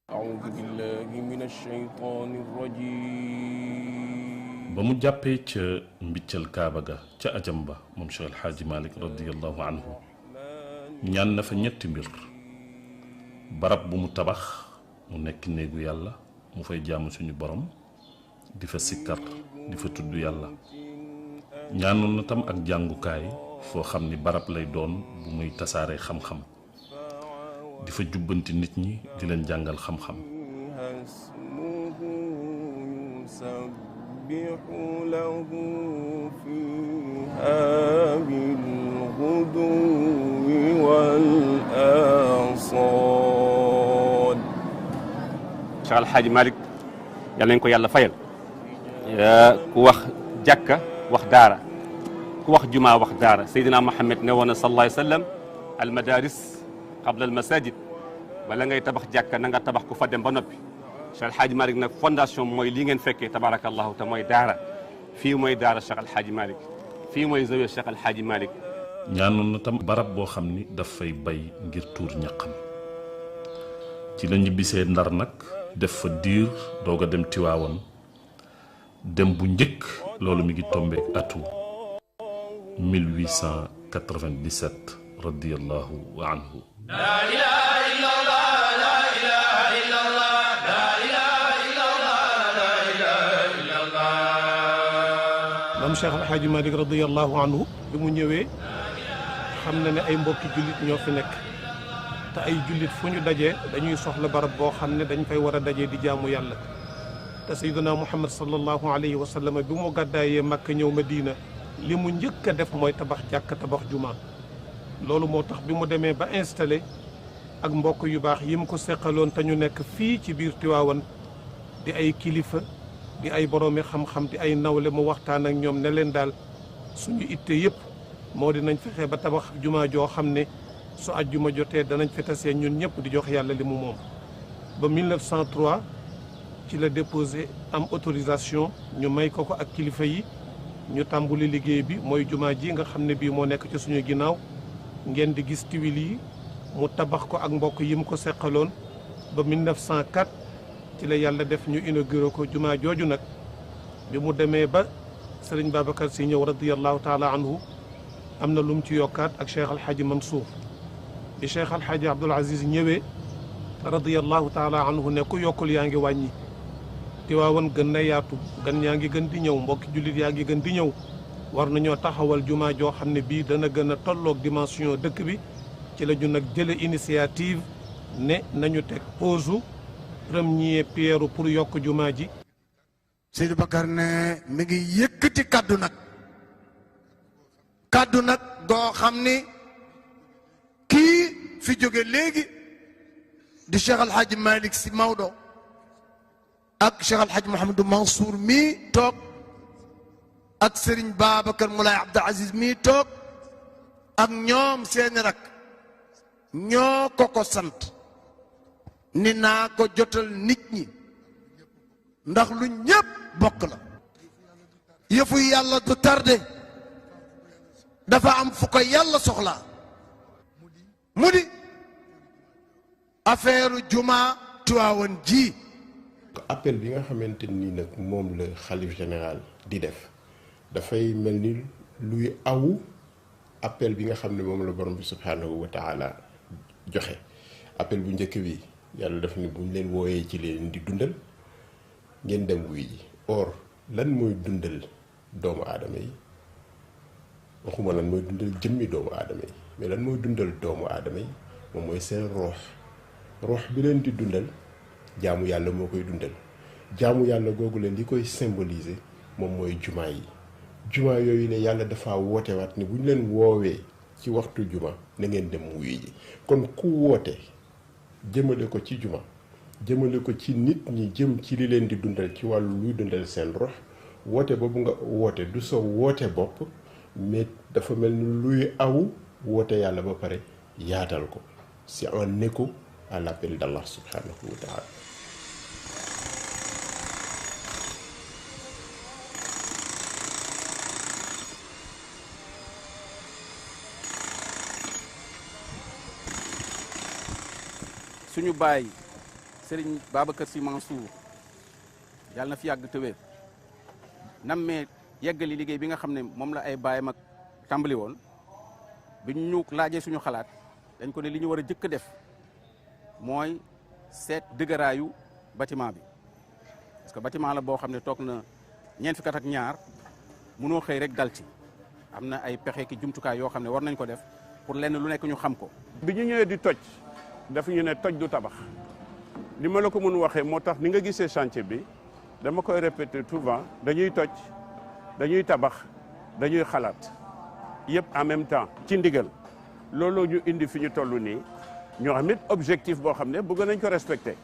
أعوذ بالله من الشيطان الرجيم. ba mu jàppee ca mbiccal kaaba ga ca ajam ba moom Cheikh El Hadji Malick radiyallahu anhu ñaan na fa ñetti mbir: barab bu mu tabax mu nekk néegu yàlla mu fay jaamu suñu borom di fa sikkar di fa tudd yàlla. ñaanoon na tam ak jàngukaay foo xam ni barab lay doon bu muy tasaaree xam-xam di fa jubbanti nit ñi di leen jàngal xam-xam. Cheikh El Hadji Malick yal nañ ko yàlla fayal. ku wax jàkka wax daara, ku wax jumaa wax daara. Seydina Mohamed ne woon na sallallahu alayhi wa sallam al madaris qabla al masajid, bala ngay tabax jàkka na nga tabax ku fa dem ba noppi. Cheikh El Hadji Malick nag fondation mooy lii ngeen fekkee tabarakallahu te mooy daara. fii mooy daara Cheikh El Hadji Malick, fii mooy zawiya Cheikh El Hadji Malick. ñaanoon na tam barab boo xam ni daf fay bay ngir tuur ñaqam. ci la ñibbisee Ndar nag def fa diir doog a dem Tiwaawan. dem bu njëkk loolu mi ngi tombé atu 1897 radiyallahu anhu. La ilaha illallah, la ilaha illallah, la ilaha illallah, la ilaha illallah. Maam Cheikh El Hadji Malick radiyallahu anhu bi mu ñëwee xam na ne ay mbokki jullit ñoo fi nekk te ay jullit fu ñu dajee dañuy soxla barab boo xam ne dañ fay war a dajee di jaamu yàlla. te Seydina Muhammad sallallahu alayhi wa sallam bi mu gàddaayee Makka ñëw Madina li mu njëkk a def mooy tabax jàkka tabax juma. loolu moo tax bi mu demee ba installé ak mbokk yu baax yi mu ko seqaloon te ñu nekk fii ci biir Tiwaawan di ay kilifa di ay boroomi xam-xam di ay nawle mu waxtaan ak ñoom ne leen daal suñu itte yëpp moo di nañ fexe ba tabax juma joo xam ne su àjjuma jotee danañ fi tasee ñun ñëpp di jox yàlla li mu moom. ba 1903 ci la déposé am autorisation ñu may ko ak kilifa yi ñu tàmbuli liggéey bi mooy jumaa ji nga xam ne bii moo nekk ci suñu ginnaaw ngeen di gis tiwil yi mu tabax ko ak mbokk yi mu ko seqaloon ba 1904 ci la yàlla def ñu inauguré ko jumaa jooju nag bi mu demee ba Serigne Babacar Sy ñëw radiyallahu taala anhu am na lu mu ci yokkaat ak Cheikh Al Hadji Mansour bi Cheikh Al Hadji Abdoul Aziz ñëwee radiyallahu taala anhu ne ku yokkul yaa ngi wàññi. Tiwaawan gën na yaatu gan yaa ngi gën di ñëw mbokki jullit yaa ngi gën di ñëw war nañoo taxawal jumaa joo xam ne bii dana gën a tolloog dimension dëkk bi ci la ñu nag jële initiative ne nañu teg pose premier pierre pour yokk jumaa ji. Seydou Bakar ne mi ngi yëkkati kaddu nag goo xam ni kii fi jóge léegi di Cheikh El Hadji Malick Sy Maodo ak Cheikh El Hadji Mouhamadou Mansour mii toog ak Serigne Babacar Moulay Abdou Aziz mii toog ak ñoom seeni rak ñoo ko sant ni naa ko jotal nit ñi ndax lu ñépp bokk la. yëfu yàlla du tardé dafa am fu ko yàlla soxlaa mu di affaire juma Tiwaawan ji. appel bi nga xamante ni nag moom la xalif général di def dafay mel ni luy awu appel bi nga xam ne moom la borom bi subhanahu wa taala joxe. appel bu njëkk bi yàlla daf ni buñ leen wooyee ci leen di dundal ngeen dem wuy ji. or lan mooy dundal doomu aadama yi waxuma lan mooy dundal jëmmi doomu aadama yi mais lan mooy dundal doomu aadama yi moom mooy seen roox bi leen di dundal. jaamu yàlla moo koy dundal jaamu yàlla googu la li koy symboliser moom mooy jumaa yi jumaa yooyu ne yàlla dafa woote waat ni bu ñu leen woowee ci waxtu juma na ngeen dem wuyu ji. kon ku woote jëmale ko ci juma jëmale ko ci nit ñi jëm ci li leen di dundal ci wàllu luy dundal seen rox woote boobu nga woote du sa woote bopp mais dafa mel ni luy aw woote yàlla ba pare yaatal ko c'est un écho à l'appel d'Allah subhanahu wa ta'ala. suñu baay Serigne Babacar Sy Mansour yàlla na fi yàgg te wér nammee yeggali liggéey bi nga xam ne moom la ay baayam ak tàmbali woon bi ñu laajee suñu xalaat dañ ko ne li ñu war a jëkk a def mooy seet dëgëraayu bâtiment bi parce que bâtiment la boo xam ne toog na ñeent fukki at ak ñaar mënoo xëy rek dal ci am na ay pexe ki jumtukaay yoo xam ne war nañ ko def pour lenn lu nekk ñu xam ko. bi ñu ñëwee di toj dafa ñu ne toj du tabax li ma la ko mën waxee moo tax ni nga gisee chantier bi dama koy répéter souvent dañuy toj dañuy tabax dañuy xalaat yëpp en même temps ci ndigal looloo ñu indi fi ñu toll nii ñoo xam it objectif boo xam ne bëgg nañ ko respecter.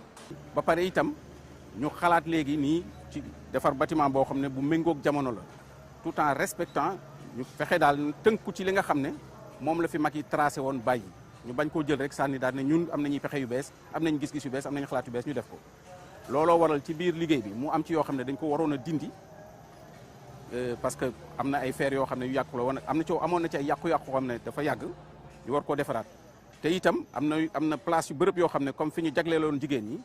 ba pare itam ñu xalaat léegi nii ci defar bâtiment boo xam ne bu méngoog jamono la tout en respectant ñu fexe daal tënku ci li nga xam ne moom la fi mag yi tracé woon bàyyi ñu bañ koo jël rek sànni daal ne ñun am nañuy pexe yu bees am nañ gis-gis yu bees am nañ xalaat yu bees ñu def ko. looloo waral ci biir liggéey bi mu am ci yoo xam ne dañ ko waroon a dindi parce que am na ay fer yoo xam ne yu yàqu la woon am na ci amoon na ci ay yàqu-yàqu xam ne dafa yàgg ñu war koo defaraat te itam am na place yu bërëb yoo xam ne comme fi ñu jagleeloon jigéen ñi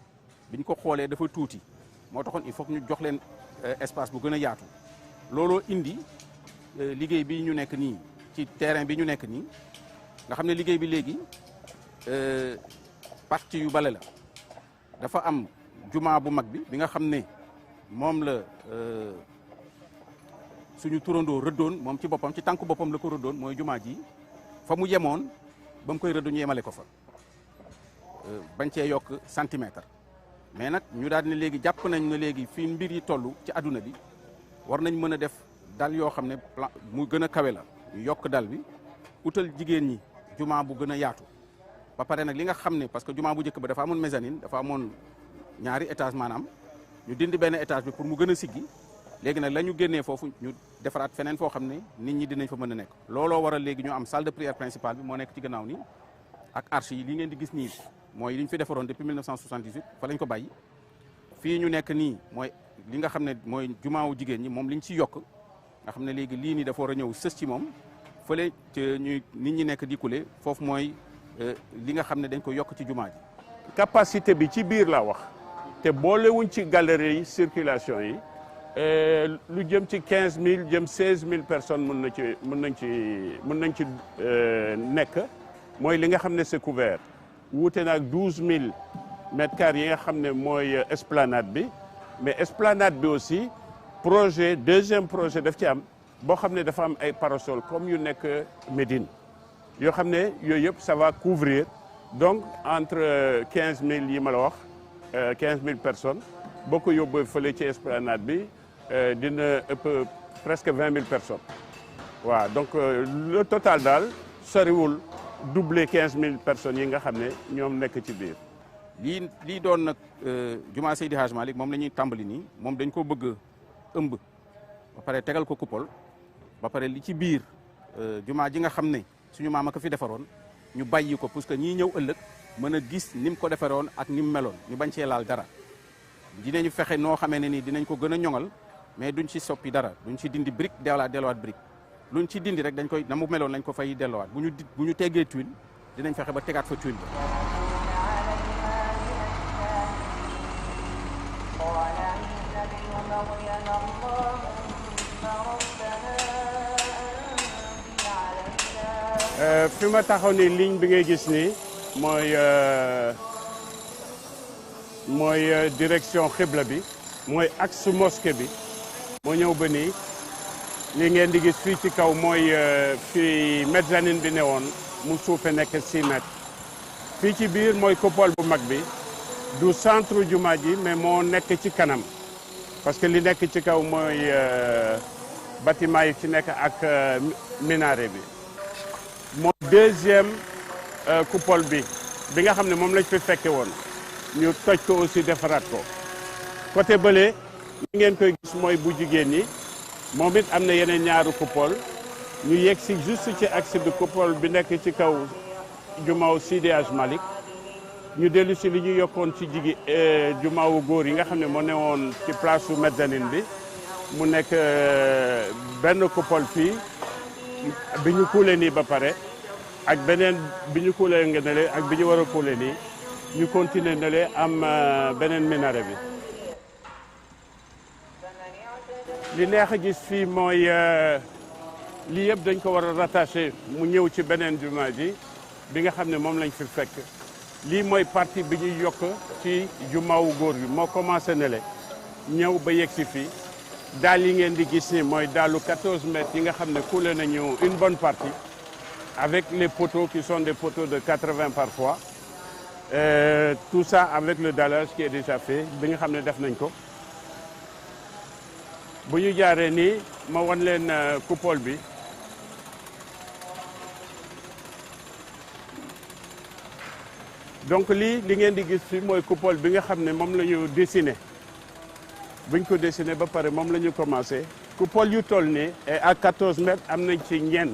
biñ ko xoolee dafa tuuti moo taxoon il faut que ñu jox leen espace bu gën a yaatu looloo indi liggéey bi ñu nekk nii ci terrain bi ñu nekk nii nga xam ne liggéey bi léegi partie yu bale la dafa am jumaa bu mag bi nga xam ne moom la suñu turandoo rëddoon moom ci boppam ci tànku boppam la ko rëddoon mooy jumaa ji fa mu yemoon ba mu koy rëdd ñu yemale ko fa bañ cee yokk centimètre mais nag ñu daal ne léegi jàpp nañ ne léegi fii mbir yi toll ci adduna bi war nañ mën a def dal yoo xam ne plan mu gën a kawe la ñu yokk dal bi utal jigéen ñi jumaa bu gën a yaatu ba pare nag li nga xam ne parce que jumaa bu njëkk ba dafa amoon mezzanine dafa amoon ñaari étage maanaam ñu dindi benn étage bi pour mu gën a siggi léegi nag la ñu génnee foofu ñu defaraat feneen foo xam ne nit ñi dinañ fa mën a nekk looloo waral léegi ñu am salle de prière principale bi moo nekk ci gannaaw nii ak arche yi li ngeen di gis nii mooy li ñu fi defaroon depuis 1978 fa lañ ko bàyyi fii ñu nekk nii mooy li nga xam ne mooy jumaawu jigéen ñi moom liñ ci yokk nga xam ne léegi lii nii dafa war a ñëw sës ci moom fële ñuy nit ñi nekk di kule foofu mooy li nga xam ne dañ ko yokk ci jumaa ji. capacité bi ci biir laa wax te boolewuñ ci galerie yi circulation yi lu jëm ci 15000 jëm 16000 personnes mën nañ ci nekk mooy li nga xam ne c'est couvert wuute na ak 12000 mètres carrés yi nga xam ne mooy esplanade bi mais esplanade bi aussi deuxième projet daf ci am boo xam ne dafa am ay parasol comme yu nekk Médine yoo xam ne yooyu yëpp ça va couvrir donc entre 15000 yi ma la wax 15000 personnes boo ko yóbboo fële ci esplanade bi dina ëpp presque 20000 personnes waaw donc le total daal soriwul doubler 15000 personnes yi nga xam ne ñoom nekk ci biir. lii doon nag jumaa Seydi Hadj Malick moom la ñuy tàmbali nii moom dañ ko bëgg ëmb ba pare tegal ko coupole ba pare li ci biir jumaa ji nga xam ne suñu maam ko fi defaroon ñu bàyyi ko parce que ñii ñëw ëllëg mën a gis ni mu ko defaroon ak ni mu meloon ñu bañ cee laal dara dinañu fexe noo xamee ne nii dinañ ko gën a ñoŋal mais duñ ci soppi dara duñ ci dindi brique delluwaat brique luñ ci dindi rek dañ koy na mu meloon lañ ko fay delluwaat bu ñu teggee tuile dinañ fexe ba tegaat fa tuile ba. fi ma taxaw ni ligne bi ngay gis nii mooy direction xibla bi mooy axe mosquée bi moo ñëw ba nii li ngeen di gis fii ci kaw mooy fii mezzanine bi newoon mu suufe nekk 6 mètres fii ci biir mooy coupole bu mag bi du centre jumaa ji mais moo nekk ci kanam parce que li nekk ci kaw mooy bâtiment yi ci nekk ak minaret bi mooy deuxième coupole bi nga xam ne moom lañ fi fekke woon ñu toj ko aussi defaraat ko côté bële li ngeen koy gis mooy bu jigéen ñi moom it am na yeneen ñaaru coupole ñu yegg si juste ci axe de coupole bi nekk ci kaw jumaaw Seydi Hadj Malick ñu dellu si li ñu yokkoon ci jumaawu góor yi nga xam ne moo newoon ci place su mezzanine bi mu nekk benn coupole fii bi ñu kuule nii ba pare ak beneen bi ñu kuulee nga ne ak bi ñu war a kuule nii ñu continuer na le am beneen minaret bi. li neex a gis fii mooy lii yëpp dañ ko war a rattaché mu ñëw ci beneen jumaa ji bi nga xam ne moom lañ fi fekk lii mooy partie bi ñuy yokk ci jumaawu góor bi moo commencé ne le ñëw ba yegg si fii daal yi ngeen di gis ni mooy daalu 14 mètres yi nga xam ne coulé nañu une bonne partie avec les poteaux qui sont des poteaux de 80 parfois tout ça avec le dallage qui est déjà fait bi nga xam ne def nañ ko bu ñu jaaree nii ma wan leen coupole bi donc lii li ngeen di gis fi mooy coupole bi nga xam ne moom la ñu dessiné buñ ko dessiné ba pare moom la ñu commencé coupole yu toll nii et à 14 mètres am nañ ci ñeent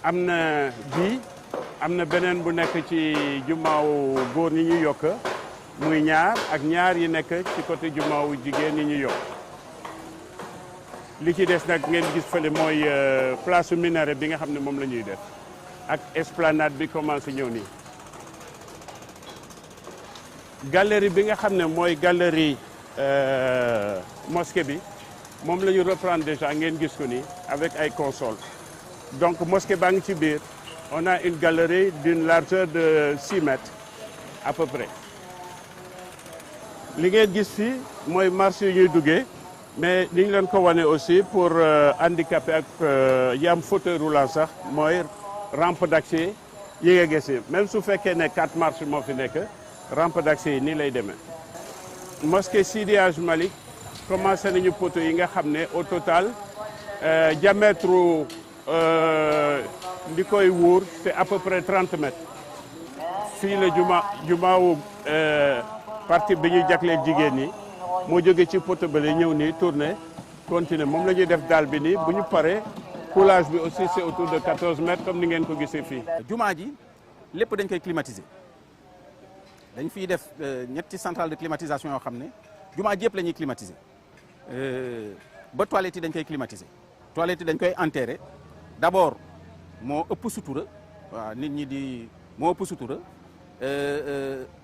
am na bii am na beneen bu nekk ci jumaawu góor ñi ñu yokk muy ñaar ak ñaar yi nekk ci côté jumaawu jigéen ñi ñu yokk li ci des nag ngeen gis fële mooy place minaret bi nga xam ne moom la ñuy def ak esplanade bi commencé ñëw nii galerie bi nga xam ne mooy galerie mosquée bi moom la ñu reprendre déjà ngeen gis ko nii avec ay console donc mosquée baa ngi ci biir on a une galerie d'une largeur de 6 mètres à peu près li ngeen gis fii mooy marché yi ñuy duggee mais ni ñu leen ko wane aussi pour handicapé ak yi am fauteuil roulant sax mooy rampe d'accès yi nga gisee même su fekkee ne 4 marches moo fi nekk rampe d'accès yi nii lay demee. mosquée Sidi Hadj Malick commencé nañu poteau yi nga xam ne au total diamètre li koy wóor c'est à peu près 30 mètres fii la jumaawu partie bi ñuy jagleel jigéen ñi. moo jógee ci poteau ba ñëw nii tourné continuer moom la ñuy def daal bi nii bu ñu paree coulage bi aussi c'est autour de 14 mètres comme ni ngeen ko gisee fii. jumaa ji lépp dañ koy climatiser dañ fiy def ñetti centrale de climatisation yoo xam ne jumaa ji yëpp la ñuy climatiser ba toilettes yi dañ koy climatiser toilettes yi dañ koy enterrer d'abord moo ëpp sutura waaw nit ñi di moo ëpp sutura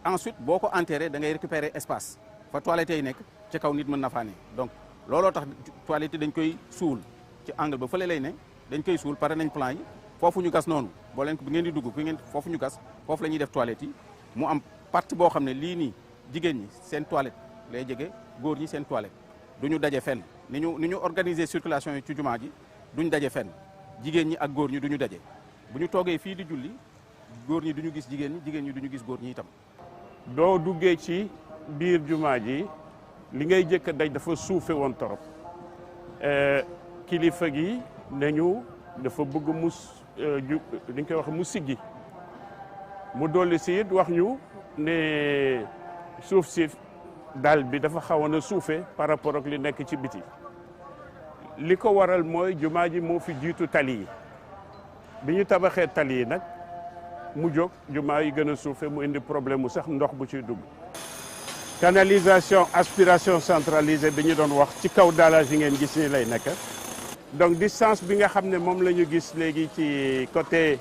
ensuite boo ko enterrer da ngay récupérer espace. fa toilette yi nekk ci kaw nit mën na faa ne donc looloo tax toilette yi dañ koy suul ci angle ba fële lay ne dañ koy suul pare nañ plan yi foofu ñu gas noonu boo leen bi ngeen di dugg ku ngeen foofu ñu gas foofu la ñuy def toilette yi mu am partie boo xam ne lii nii jigéen ñi seen toilette lay jege góor ñi seen toilette du ñu daje fenn ni ñu organiser circulation yi ci jumaa ji duñ daje fenn jigéen ñi ak góor ñi du ñu daje bu ñu toogee fii di julli góor ñi du ñu gis jigéen ñi jigéen ñi du ñu gis góor ñi itam. doo duggee ci biir jumaa ji li ngay jëkk a daj dafa suufe woon torop kilifa gi nañu dafa bëgg mu li ñu koy wax mu siggi mu dolli si it wax ñu ne suuf si daal bi dafa xawoon a suufe par rapport ak li nekk ci biti li ko waral mooy jumaa ji moo fi jiitu tali yi bi ñu tabaxee tali yi nag mu jóg jumaa yi gën a suufe mu indi problème mu sax ndox bu ciy dugg canalisation aspiration centralisée bi ñu doon wax ci kaw dallage yi ngeen gis ni lay nekk donc distance bi nga xam ne moom la ñu gis léegi ci côté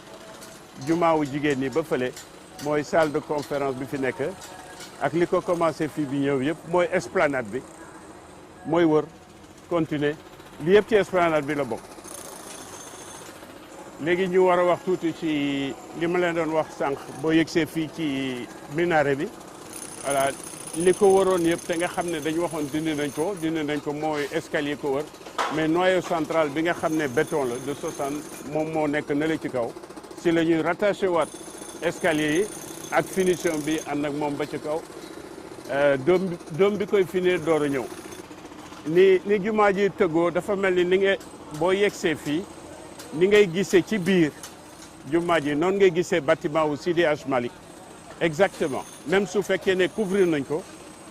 jumaawu jigéen ñi ba fële mooy salle de conférence bi fi nekk ak li ko commencé fii bi ñëw yëpp mooy esplanade bi mooy wër continuer li yëpp ci esplanade bi la bokk léegi ñu war a wax tuuti ci li ma leen doon wax sànq boo yegsee fii ci minaret bi voilà li ko waroon yëpp te nga xam ne dañu waxoon dindi nañ ko mooy escalier ko wër mais noyau central bi nga xam ne béton la de 60 moom moo nekk na la ci kaw si la ñuy rattaché waat escalier yi ak finition bi ànd ak moom ba ci kaw doom bi koy finir door a ñëw ni jumaa ji tëggoo dafa mel ni nga boo yegsee fii ni ngay gisee ci biir jumaa ji noonu ngay gisee bâtiment wu Sidi Hadj Malick exactement même su fekkee ne couvrir nañ ko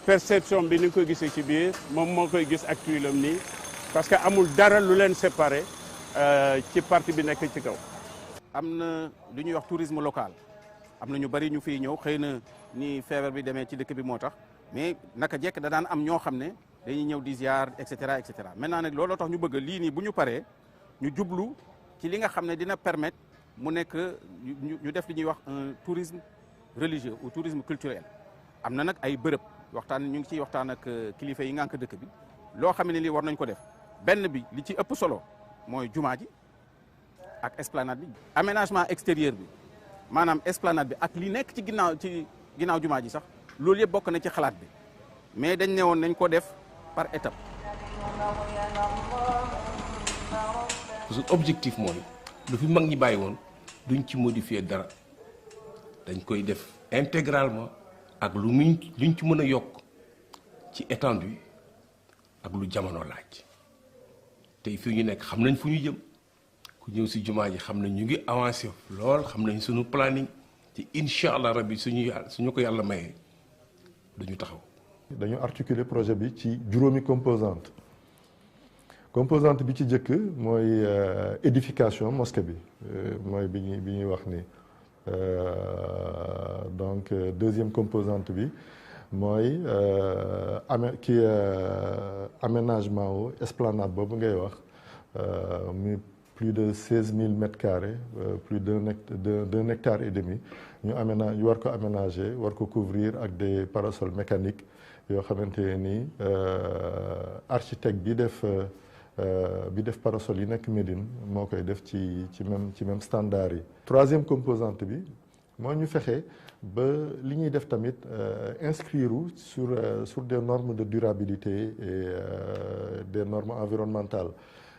perception bi ni nga koy gisee ci biir moom moo koy gis ak tuilam nii parce que amul dara lu leen séparé ci partie bi nekk ci kaw. am na lu ñuy wax tourisme local am na ñu bari ñu fiy ñëw xëy na ni feebar bi demee ci dëkk bi moo tax mais naka jekk da daan am ñoo xam ne dañuy ñëw di ziar et cetera et cetera maintenant nag looloo tax ñu bëgg lii nii bu ñu paree ñu jublu ci li nga xam ne dina permettre mu nekk ñu def li ñuy wax un tourisme religieux ou tourisme culturel am na nag ay bërëb waxtaan ñu ngi ciy waxtaan ak kilifa yi ngànk dëkk bi loo xam ne lii war nañ ko def benn bi li ci ëpp solo mooy jumaa ji ak esplanade bi aménagement extérieur bi maanaam esplanade bi ak li nekk ci ginnaaw jumaa ji sax loolu yëpp bokk na ci xalaat bi mais dañ ne woon nañ ko def par étape. parce que objectif mooy lu fi mag ñi bàyyi woon duñ ci modifier dara dañ koy def intégralement ak luñ ci mën a yokk ci étendue ak lu jamono laaj tey fii ñu nekk xam nañ fu ñu jëm ku ñëw si jumaa ji xam nañ ñu ngi avancé lool xam nañ suñu planning te incha allah rabbi suñu ko yàlla mayee duñu taxaw. dañu articuler projet bi ci juróomi composante bi ci jëkk mooy édification mosquée bi mooy bi ñuy wax ni donc deuxième composante bi mooy aménagement wu esplanade boobu ngay wax muy plus de 16 000 mètres carrés plus d'un hectare et demi ñu war ko aménager war ko couvrir ak des parasols mécaniques yoo xamante ni architecte bi def parasol yi nekk Médine moo koy def ci même standard yi. troisième composante bi moo ñu fexe ba li ñuy def tamit inscrire sur des normes de durabilité et des normes environnementales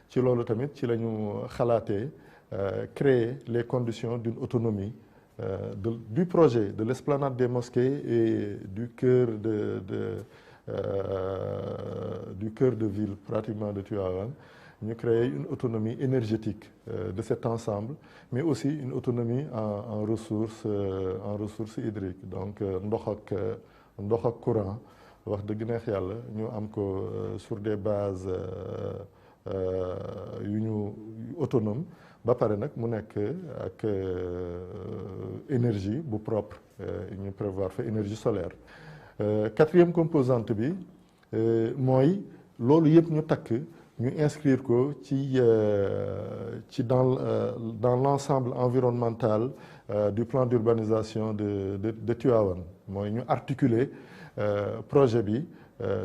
ci loolu tamit ci la ñu xalaatee créer les conditions d'une autonomie du projet de l'esplanade des mosquées et du cœur de ville pratiquement de Tivaouane ñu créer une autonomie énergétique de cet ensemble mais aussi une autonomie en ressources hydriques donc ndox ak courant wax dëgg neex yàlla ñu am ko sur des bases yu autonome ba pare nag mu nekk ak énergie bu propre ñu prévoir fa énergie solaire. Quatrième composante bi mooy loolu yëpp ñu takk ñu inscrire ko ci dans l'ensemble environnemental du plan d'urbanisation de Tivaouane mooy ñu articuler projet bi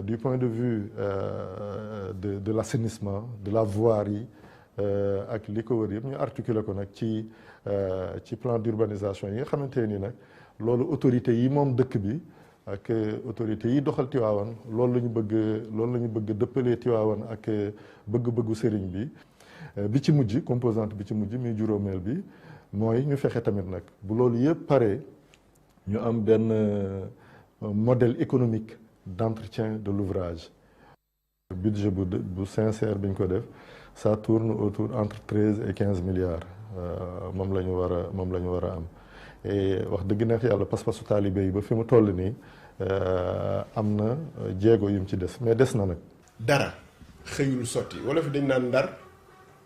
du point de vue de l'assainissement de la voirie ak li ko wër yëpp ñu articuler ko nag ci plan d'urbanisation yi nga xamante ni nag loolu autorité yi moom dëkk bi ak autorités yi doxal Tivaouane loolu la ñu bëgg dëppalee Tivaouane ak bëgg-bëggu sëriñ bi ci mujj composante bi ci mujj muy juróomeel bi mooy ñu fexe tamit nag bu loolu yëpp pare ñu am benn modèle économique d'entretien de l'ouvrage. Budget bu sincère bi ñu ko def ça tourne autour entre 13 et 15 milliards moom la ñu war a am. et wax dëgg neex yàlla pas-pasu taalibe yi ba fi mu toll nii am na jéego yu mu ci des mais des na nag. dara xëyul sotti wala fi dañ naan ndar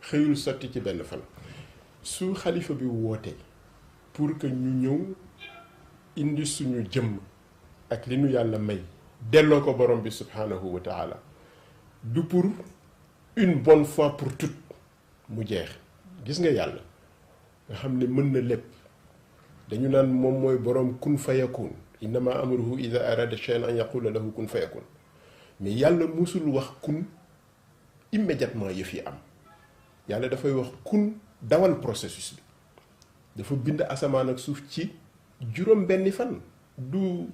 xëyul sotti ci benn fan su xalifa bi wootee pour que ñu ñëw indi suñu jëmm ak li nu yàlla may delloo ko borom bi subhanahu wa taala du pour une bonne fois pour toutes mu jeex gis nga yàlla nga xam ne mën na lépp. dañu naan moom mooy borom kun fayakun innama amruhu ida arada shay'an an yaqula lahu kun fayakun mais yàlla musul wax kun immédiatement yëf yi am yàlla dafay wax kun dawal processus bi dafa bind asamaan ak suuf ci juróom benni fan du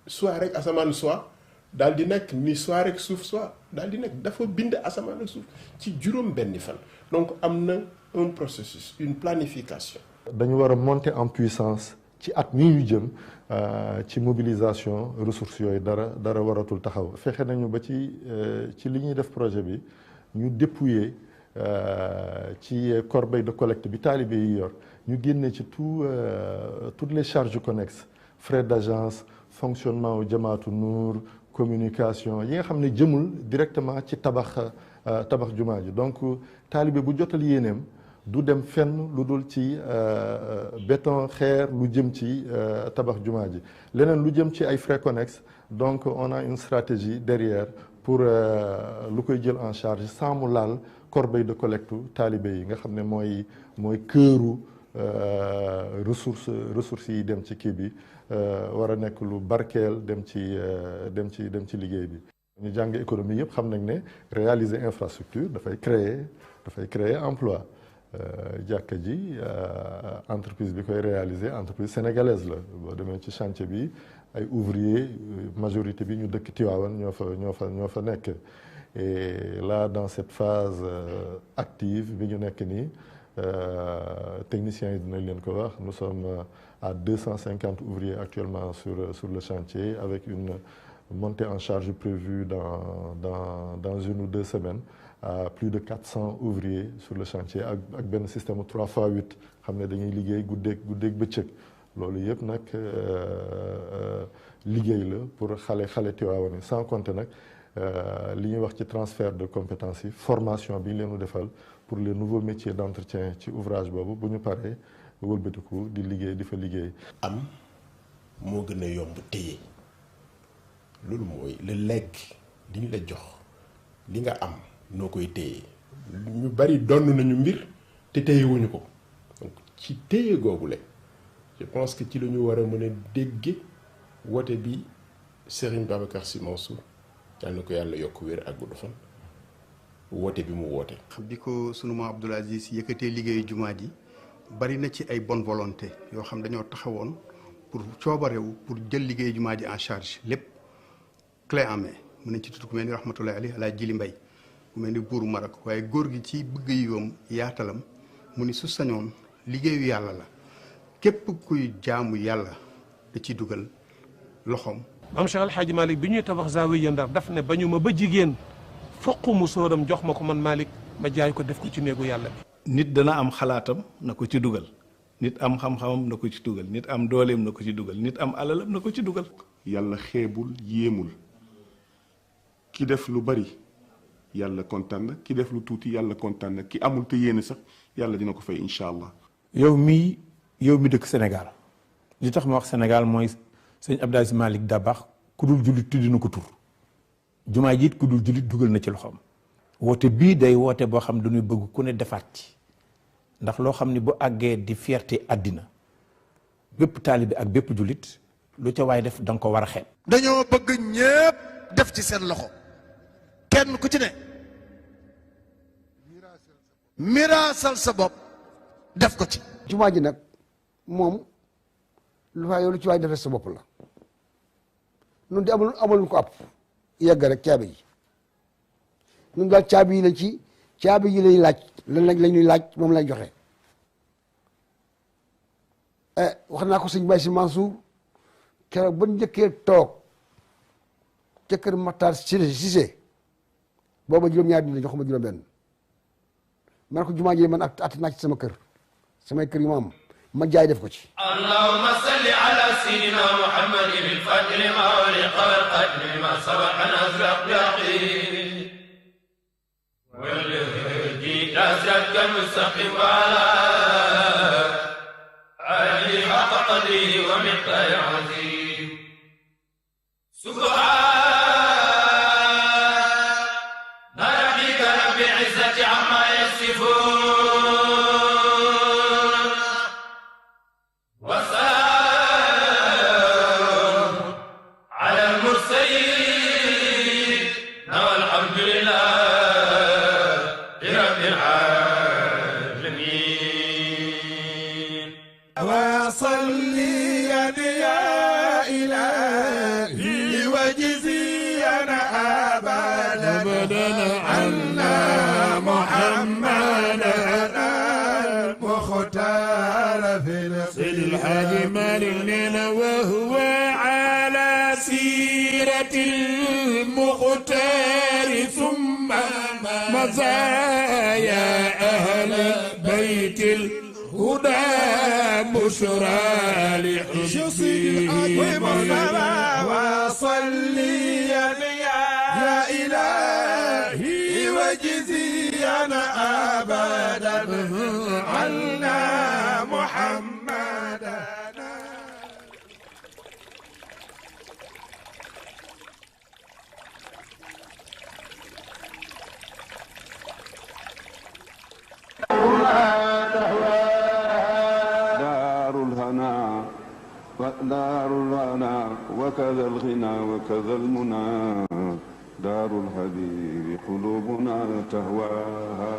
soit rek asamaan soit daal di nekk ni soit rek suuf soit daal di nekk dafa bind asamaan ak suuf ci juróom benni fan donc am na un processus une planification. dañu war a monter en puissance ci at mii ñu jëm ci mobilisation ressources yooyu dara waratul taxaw fexe nañu ba ci li ñuy def projet bi ñu dépouiller ci corbeille de collecte bi taalibe yi yor ñu génne ci toutes les charges connexes frais d'agence fonctionnement wu jamaatu nuur communication yi nga xam ne jëmul directement ci tabax jumaa ji donc taalibe bu jotal yéeneem du dem fenn lu dul ci béton xeer lu jëm ci tabax jumaa ji leneen lu jëm ci ay frais connexes donc on a une stratégie derrière pour lu koy jël en charge sans mu laal corbeille de collecte taalibe yi nga xam ne mooy këru ressources yi dem ci kii bi war a nekk lu barkeel dem ci liggéey bi. ñu jàng économie yëpp xam nañ ne réaliser infrastructure dafay créer emploi. jàkka ji entreprise bi koy réaliser entreprise sénégalaise la boo demee ci chantier bi ay ouvriers majorité bi ñu dëkk Tivaouane ñoo fa nekk. Et là dans cette phase active bi ñu nekk nii techniciens yi dinañ leen ko wax nous sommes à 250 ouvriers actuellement sur le chantier avec une montée en charge prévue dans une ou 2 semaines à plus de 400 ouvriers sur le chantier ak benn système 3x8 xam ne dañuy liggéey guddeeg bëccëg loolu yëpp nag liggéey la pour xale Tivaouane sans compter nag li ñuy wax ci transfert de compétences yi formation bi ñu leen defal pour les nouveaux métiers d'entretien ci ouvrage boobu bu ñu paree wëlbatiku di liggéey di fa liggéey. am moo gën a yomb téye loolu mooy le lekk li ñu la jox li nga am noo koy téye ñu bari donn nañu mbir te téyewuñu ko donc ci téye googu la je pense que ci la ñu war a mën a dégge woote bi Serigne Babacar Sy Mansour yal na ko yàlla yokk wér ak gudd fan woote bi mu woote. bi ko sunu maam Abdoul Aziz yëkkatee liggéeyu jumaa ji bari na ci ay bonne volonté yoo xam dañoo taxawoon pour coobarewu pour jël liggéeyu jumaa ji en charge lépp clé en main mën nañ ci tudd ku mel ni rahmatullahi alayhi Alaaji Jili Mbay ku mel ni buuru Maroc waaye góor gi ci bëgg yoom yaatalam mu ni su sañoon liggéeyu yàlla la képp kuy jaamu yàlla da ciy dugal loxoom. maam Cheikh El Hadj Malick bi ñuy tabax Zawiya Ndar daf ne bañu ma ba jigéen foq mu sóoram jox ma ko man Malick ma jaay ko def ko ci néegu yàlla bi. nit dana am xalaatam na ko ci dugal nit am xam-xamam na ko ci dugal nit am dooleem na ko ci dugal nit am alalam na ko ci dugal. yàlla xeebul yéemul ki def lu bari yàlla kontaan na ki def lu tuuti yàlla kontaan na ki amul te yéene sax yàlla dina ko fay incha allah. yow mi dëkk Sénégal li tax ma wax Sénégal mooy sëñ Abdou Aziz Malick Dabakh ku dul jullit tuddi na ko tur jumaa ji it ku dul jullit dugal na ci loxoom. woote bii day woote boo xam dañuy bëgg ku ne defaat ci ndax loo xam ni bu àggee di fierté àddina bépp taalibe ak bépp jullit lu ca waay def da nga ko war a xeeb. dañoo bëgg ñépp def ci seen loxo kenn ku ci ne miraasal sa bopp def ko ci. jumaa ji nag moom lu ci waay defee sa bopp la nun di amul ko ab yegg rek caabi yi ñun daal caabi yi lañ laaj lan ñuy laaj moom lay joxe wax naa ko sëñ Baye Sy Mansour keroog ba njëkkee toog ca kër Matar Cissé booba juróom-ñaari dina jox ma juróom-benn man ko jumaa ji man at naa ci sama kër samay kër yu ma am ma jaay def ko ci. allahumma salli ala sayyidina muhammadin al-fatih lima ughliqa wal khatimi lima sabaqa nasr al-yaqin والهدي إلى صراطك المستقيم وعلى آله حق قدره ومقداره عظيم سبحان ربك رب العزة عما يصفون وسلام على المرسلين والحمد لله وصليا يا إلهي وجزيا أبدا عنا محمدا المختار في الحاج مالك وهو على سيرة المختار ثم مزايا أهل بيت هدى بشرى لحبه وصليا يا إلهي وجزيا أبدا عنا محمدا الله دار الهنا وكذا الغنى وكذا المنى دار الحبيب قلوبنا تهواها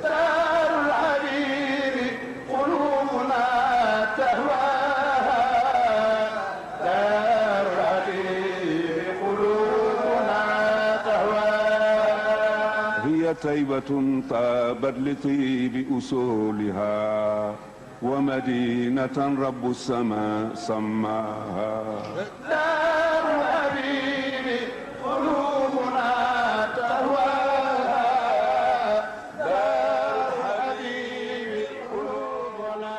دار الحبيب قلوبنا تهواها دار الحبيب قلوبنا تهواها هي طيبة طابت لطيب أصولها ومدينة رب السماء سماها دار الحبيب قلوبنا تهواها دار الحبيب قلوبنا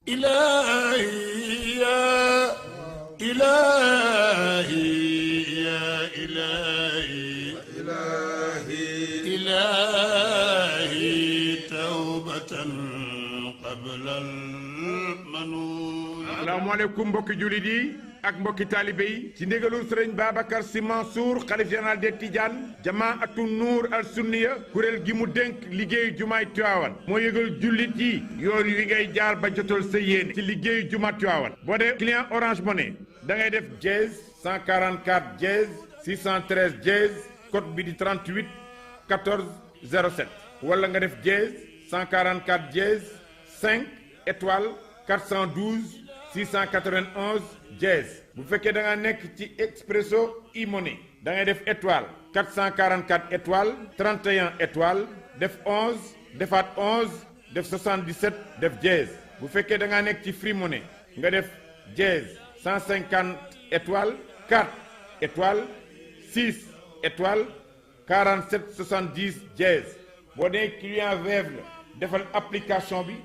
إلهي يا إلهي يا إلهي إلهي توبة قبل المنون. asalaamaaleykum mbokki jullit yi ak mbokki taalibe yi ci ndigalul sëriñ Babacar Sy Mansour xalif général des Tidianes jamaatu nuur al sunniya kuréel gi mu dénk liggéeyu jumaay Tiwaawan moo yëgal jullit yi yoon wi ngay jaar ba jotal sa yéene ci liggéeyu jumaa Tiwaawan boo dee client Orange Money da ngay def dièse 144 dièse 613 dièse code bi di 38 14 07 wala nga def dièse 144 dièse 5 étoile 412 691 dièse bu fekkee da nga nekk ci Expresso e-money da ngay def étoile 444 étoile 31 étoile def 11 defaat 11 def 77 def dièse bu fekkee da nga nekk ci Free Money nga def dièse 150 étoile 4 étoile 6 étoile 47 70 dièse boo dee client Wave la defal application bi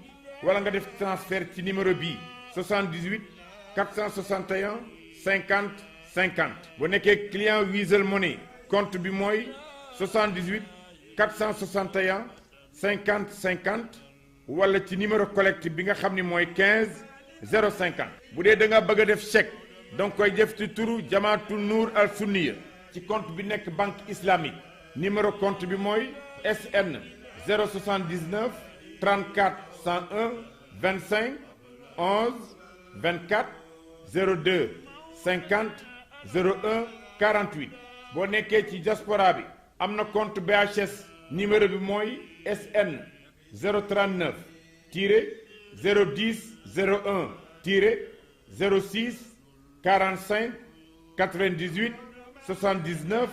wala nga def transfert ci numéro bii 78 461 50 50 bu nekkee client Wizall Money compte bi mooy 78 461 50 50 wala ci numéro collecte bi nga xam ni mooy 15 050 bu dee da nga bëgg a def chèque donc koy def ci turu Jamaatu Nuur al Sunniya ci compte bi nekk banque islamique numéro compte bi mooy SN 079 34 101 25 11 24 02 50 01 48 boo nekkee ci diaspora bi am na compte BHS numéro bi mooy SN 039 010 01 06 45 98 79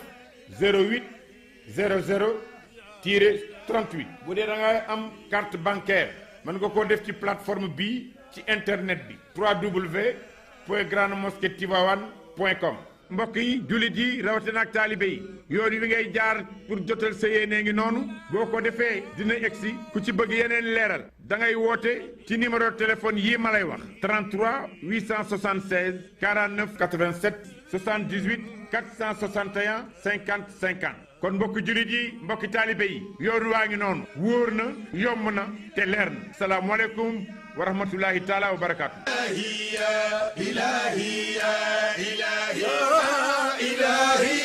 08 00 38 bu dee da ngay am carte bancaire mën nga koo def ci plateforme bii ci internet bi www.grandemosquetivaouane.com mbokk yi jullit yi rawatina ak taalibe yi yoon wi ngay jaar pour jotal sa yéene ngi noonu boo ko defee dina egsi ku ci bëgg yeneen leeral da ngay woote ci numéro téléphone yii ma lay wax 33 876 49 87 78 461 50 50 kon mbokki jullit yi mbokki taalibe yi yoon waa ngi noonu wóor na yomb na te leer na salaamualeykum wa rahmatullahi taala wa barakaatu. إلهي يا إلهي يا إلهي